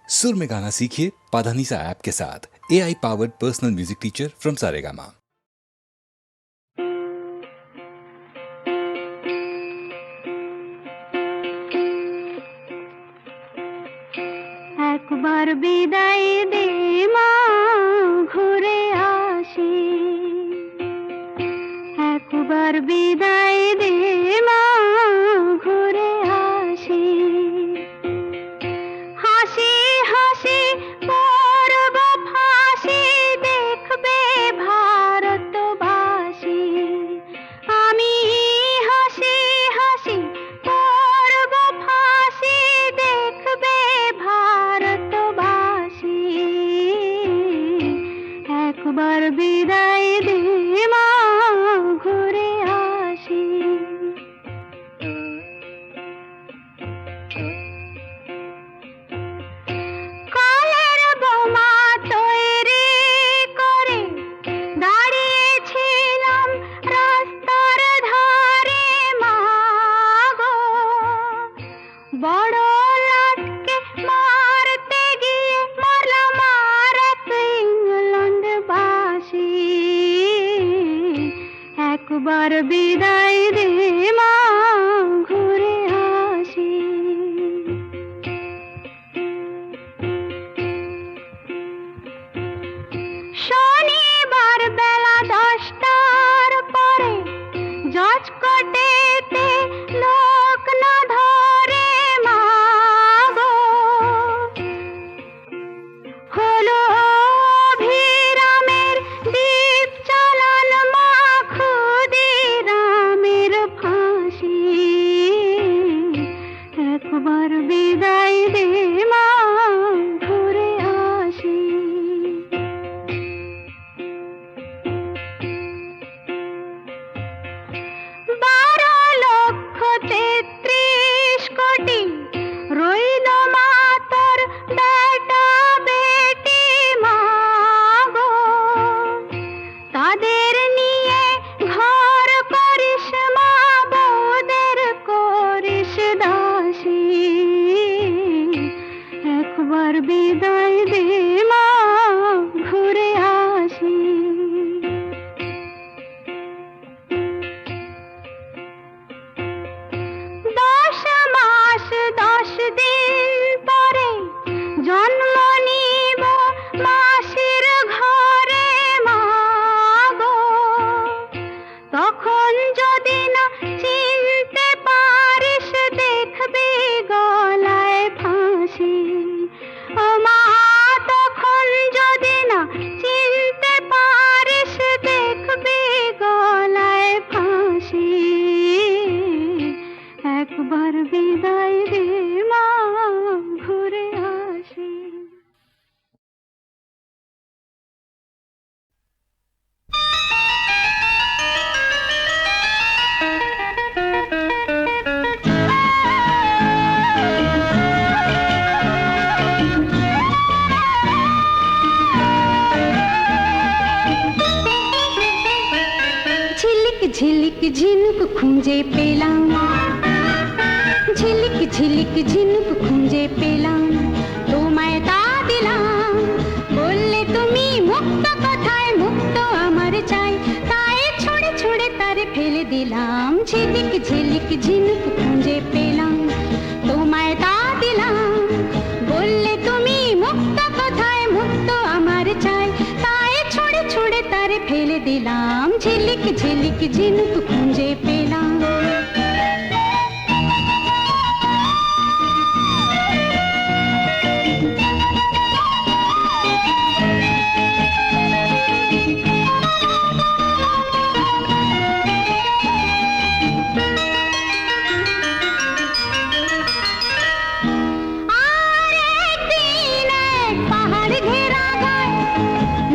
सुर में गाना सीखिए पाधानीसा ऐप के साथ। AI powered personal music teacher from Saregama. একবার বিদায় দে মা, ঘুরে আসি। একবার বিদায় দে মা, ঘুরে আসি। হাসি হাসি পরব ফাঁসি, দেখবে ভারতবাসী। আমি হাসি হাসি পরব ফাঁসি, দেখবে ভারতবাসী। একবার বিদায় দে মা, ঘুরে আসি। কালের বোমা তৈরি করে দাঁড়িয়েছিলাম রাস্তার ধারে মা গো। বড় লাটকে মারতে গিয়ে মরলাম আর এক ইংল্যান্ডবাসী। একবার বিদায় দে মা, ঘুরে আসি। শনিবার বেলা 10টার পরে জজ কোর্টেতে লোক না ধরে মা গো। হলো অভিরামের দ্বীপ চালান মা, ক্ষুদিরামের ফাঁসি। একবার বিদায় দে মা, ঘুরে আসি। 12,33,000,000,000 রইল মা তোর বেটা বেটি মা গো। তাদের নিয়ে ঘর করিস মা, বউদের করিস দাসী। একবার বিদায় দে মা, ঘুরে আসি। 10 মাস 10 দিন পরে জন্ম নিব মাসির ঘরে মা গো। তখন যদি না চিনতে পারিস, দেখবি গলায় ফাঁসি। ও মা, তখন যদি না চিনতে পারিস, দেখবি গলায় ফাঁসি। একবার বিদায় দে মা, ঘুরে আসি। ঝিলিক ঝিলিক ঝিনুক খুঁজে পেলাম, ঝিলিক ঝিলিক ঝিনুক খুঁজে পেলাম, তোমায় তা দিলাম। বললে তুমি মুক্ত কথায়, মুক্ত আমার চাই, তাই ছুঁড়ে ছুঁড়ে তারে ফেলে দিলাম। ঝিলিক ঝিলিক ঝিনুক খুঁজে পেলাম, তোমায় তা দিলাম। বললে তুমি মুক্ত কথায়, মুক্ত আমার চাই, তাই ছুঁড়ে ছুঁড়ে তারে ফেলে দিলাম। ঝিলিক ঝিলিক ঝিনুক খুঁজে পেলাম। আর একদিন এক পাহাড় ঘেরা গায়,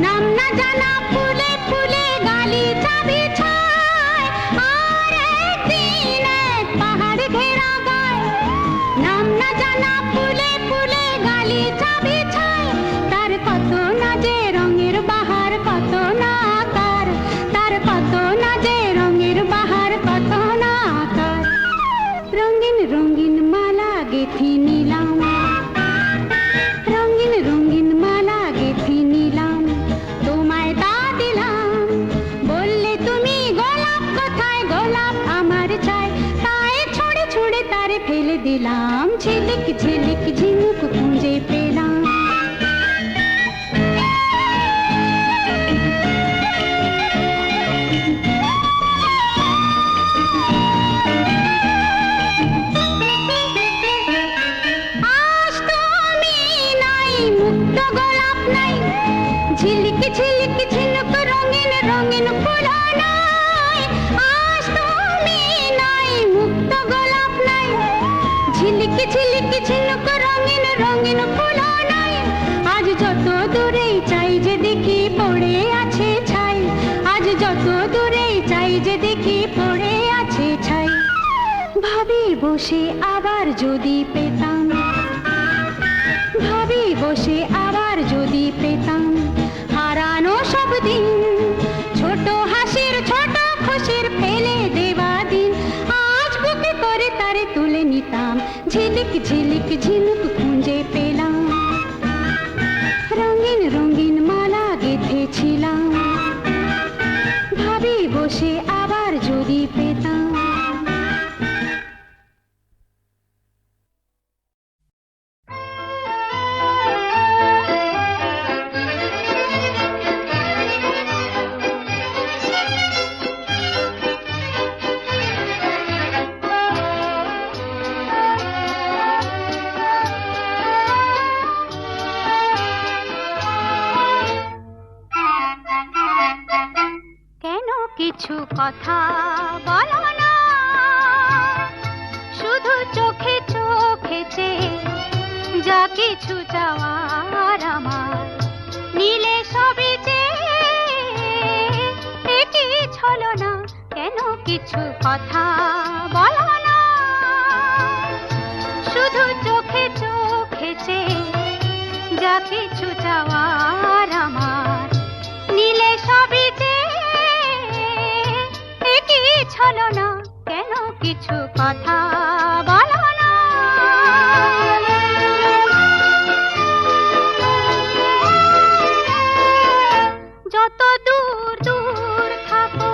নাম না জানা ফুলে ফুলে গালিচা বিছায়। আর একদিন নাই, ঝিলিক ঝিলিক ঝিনুক রঙিন রঙিন ফুল নাই, আজ তুমি নাই, মুক্ত গোলাপ নাই, ঝিলিক ঝিলিক ঝিনুক রঙিন রঙিন ফুল নাই, আজ যত দূরেই চাই যে দেখি পড়ে আছে ছাই, আজ যত দূরেই চাই যে দেখি পড়ে আছে ছাই। ভাবি বসে আবার যদি পেতাম, ভাবি বসে আবার যদি পেতাম হারানো সব দিন, ছোট হাসির ছোট খুশির ফেলে দেওয়া দিন, আজ বুকে করে তারে তুলে নিতাম, ঝিলিক ঝিলিক ঝিনুক খুঁজে পেলাম, রঙিন রঙিন মালা গেঁথেছিলাম, ভাবি বসে আবার যদি পেতাম। কিছু কথা বলো না, শুধু চোখে চোখে চেয়ে যা কিছু চাওয়ার আমার নীলে সবই চেয়ে কি ছলনা, কেন কিছু কথা বলো না, শুধু চোখে চোখে চেয়ে যা কিছু চাওয়ার আমার নীলে সবই ছলনা, কেন কিছু কথা বলো না। যত দূর দূর থাকো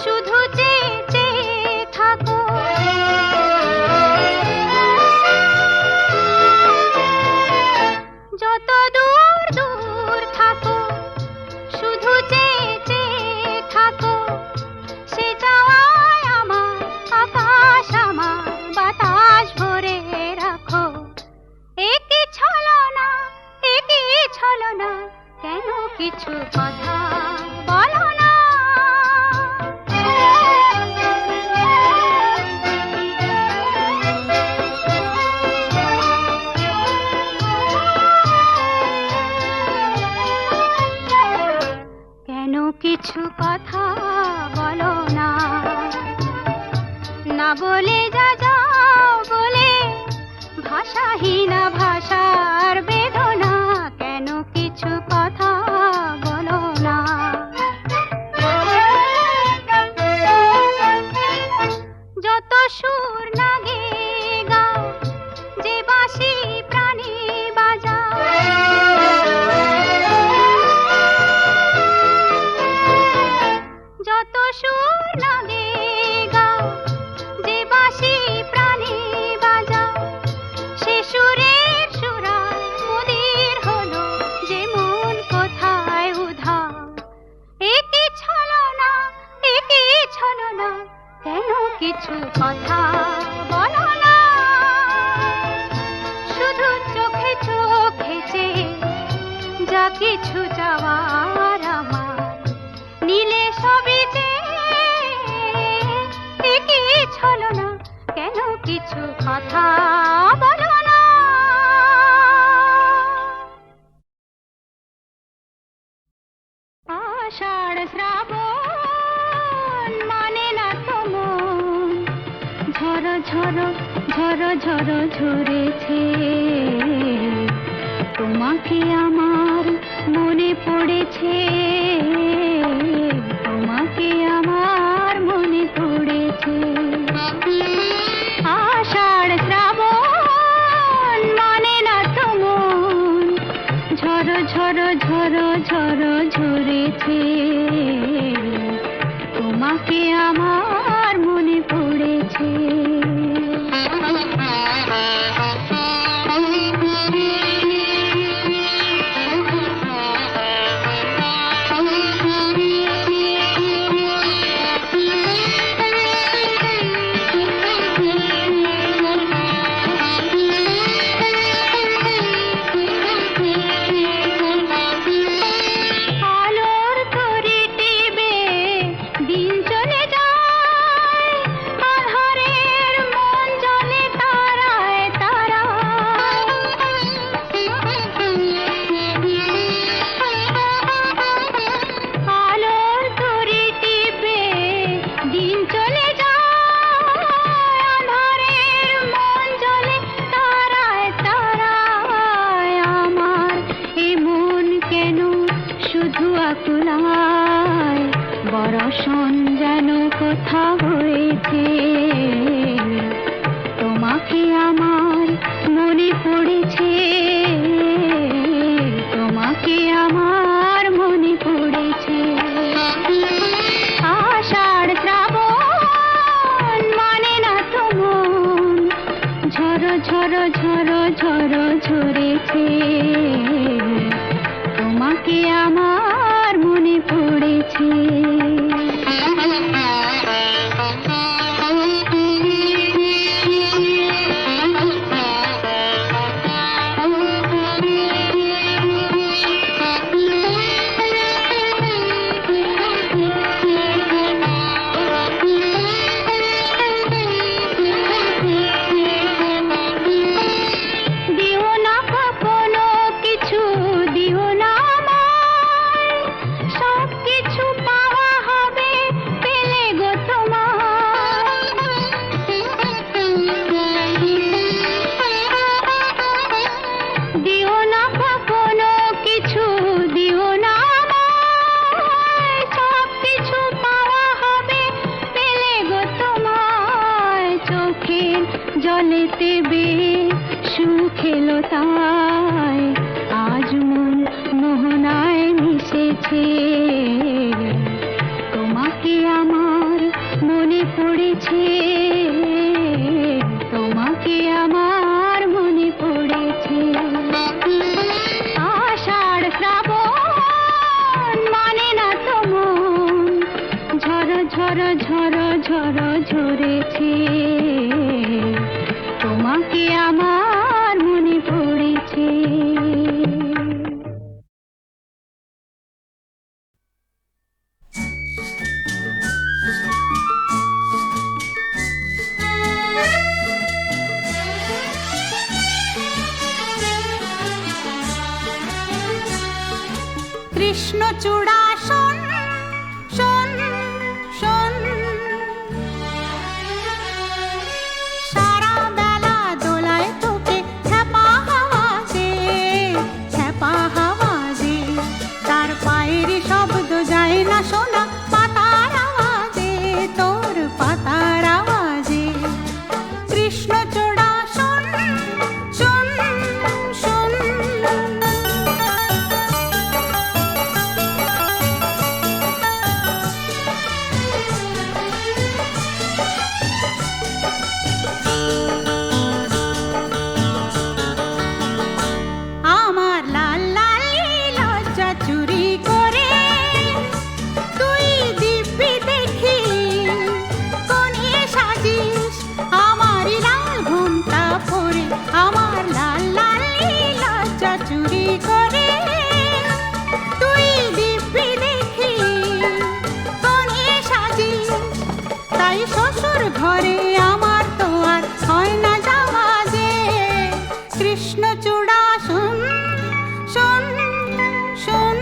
শুধু চেয়ে চেয়ে থাকো, যত দূর দূর থাকো শুধু চেয়ে চেয়ে থাকো, সে চাওয়ায় আমার আকাশ আমার বাতাস ভরে রাখো, একই ছলনা একই ছলনা, কেন কিছু কথা বলো না। কেন কিছু কথা বলো না, না বলে যা যাও বলে ভাষাহীনা ভাষার বেদনা, কেন কিছু কথা বলো না। যত সুর লাগে গাও যে বাঁশি প্রাণী বাজাও, যত সুর লাগে গাও যে বাঁশি প্রাণী বাজাও, সে সুরের সুরা মুদির হলো যে মন কোথায় উধাও, একই ছলনা একই ছলনা, কেন কিছু কথা বলো না, শুধু চোখে চোখে চেয়ে যা কিছু চাওয়ার আমার নীলে সবই চেয়ে কি ছলনা, কেন কিছু কথা বলো না। আষাঢ় শ্রাবণ মানে না তো মন, ঝড়ো ঝড়ো ঝড়ো ঝড়ো ঝরেছে, তোমাকে আমার মনে পড়েছে, তোমাকে আমার মনে পড়েছে। আষাঢ় শ্রাবণ মানে না তো মন, ঝড়ো ঝড়ো ঝড়ো ঝড়ো ঝরেছে, তোমাকে আমার মনে পড়েছে। দর্শন যেন কোথা হয়েছে, তোমাকে আমার মনে পড়েছে, তোমাকে আমার মনে পড়েছে। আষাঢ় শ্রাবণ মানে না তো মন, ঝড়ো ঝড়ো ঝড়ো ঝড়ো ঝরেছে, তোমাকে আমার মনে পড়েছে। জলেতে সুখ এলো তাই আজ মন মোহনায় মিশেছে, তোমাকে আমার মনে পড়েছে, তোমাকে আমার মনে পড়েছে। আষাঢ় শ্রাবণ মানে না তো মন, ঝড়ো ঝড়ো ঝড়ো ঝড়ো ঝরেছে, তোমাকে আমার মনে পড়েছে। কৃষ্ণচূড়া শোন শোন শোন, সারা বেলা দোলায় তোকে ছ্যাপা হাওয়াজে ছ্যাপা হাওয়াজে, তার পায়ের শব্দ যায় না শোনা পাতার আওয়াজে, তোর পাতার আওয়াজে। কৃষ্ণচূড়া শোন শোন শোন, আমার লাল লালি লজ্জা চুরি করে তুই দিব্যি দেখি কোণে সাজিস, আমারই লাল ঘুমটা পরে, আমার লাল লালি লজ্জা চুরি করে তুই দিব্যি দেখি কোণে সাজিস, তাই শ্বশুর ঘরে আমার তো আর হয় না যাওয়া যে। কৃষ্ণচূড়া শোন শোন শোন,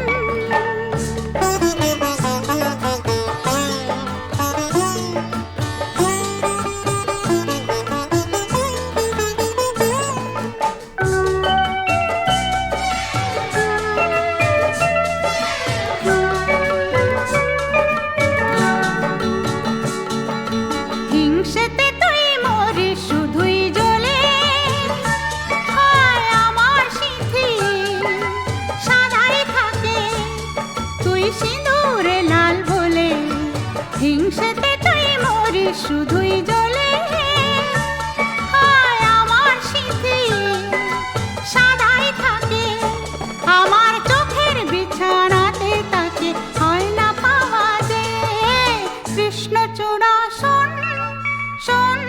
হিংসেতে তুই মরিস শুধুই জ্বলে, হায় আমার সিঁথি সাদাই থাকে, তুই সিঁদুরে লাল বলে, হিংসেতে তুই মরিস শুধুই জ্বলে, হায় আমার সিঁথি সাদাই থাকে, আমার চোখের বিছানাতে তাকে হয় না পাওয়া যে। কৃষ্ণচূড়া শোন শোন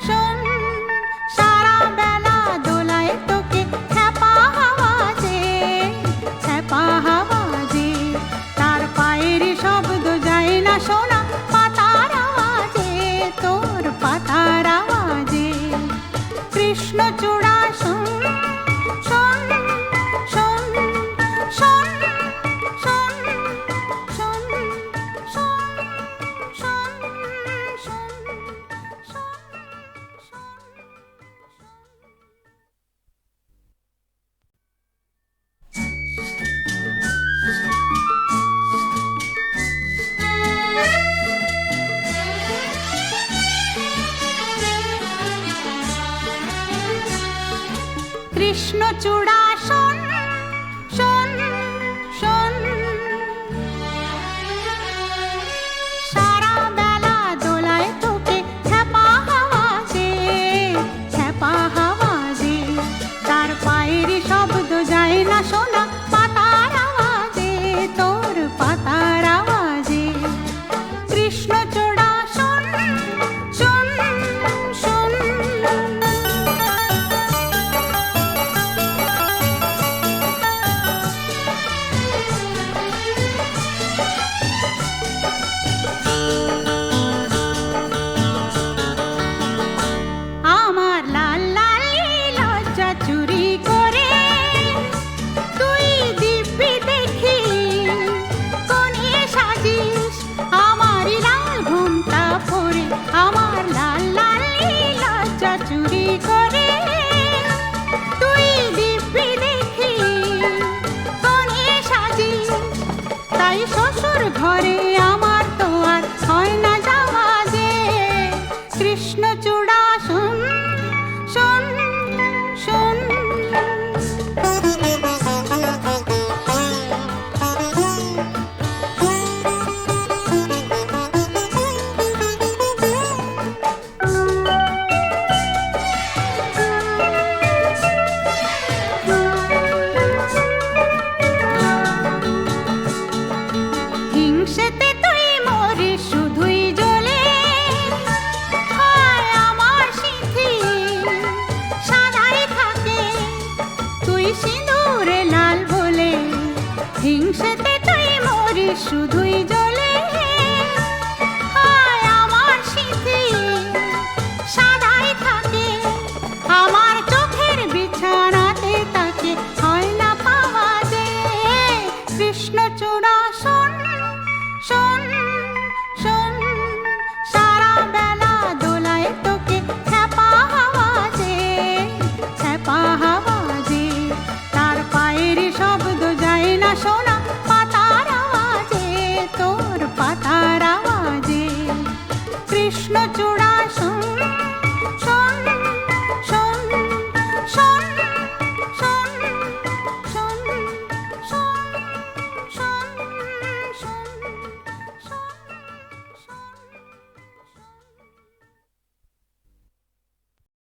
শোন, সারা বেলা দোলায় তোকে ছ্যাপা হাওয়াজে ছ্যাপা হাওয়াজে, তার পায়ের শব্দ যায় না শোনা পাতার আওয়াজে, তোর কৃষ্ণচূড়া শোন শোন শোন, সারা বেলা দোলায় তোকে ছ্যাপা হাওয়াজে ছ্যাপা হাওয়াজে, তার পায়ের শব্দ যায় না শোনা পাতার আওয়াজে তোর পাতার আওয়াজে। কৃষ্ণচূড়া শোন শোন শোন, আমার লাল লালি লজ্জা চুরি করে তুই দিব্যি দেখি কোণে সাজিস, আমারই লাল ঘুমটা পরে আমার লাল লালি লজ্জা চুরি করে তুই দিব্যি দেখি কোণে সাজিস, তাই শ্বশুর ঘরে আমার তো আর হয় না যাওয়া যে। কৃষ্ণচূড়া শোন শোন শোন, হিংসেতে তুই মরিস শুধুই জ্বলে, হায় আমার সিঁথি সাদাই থাকে তুই সিঁদুরে লাল বলে। হিংসেতে তুই মরিস শুধুই জ্বলে,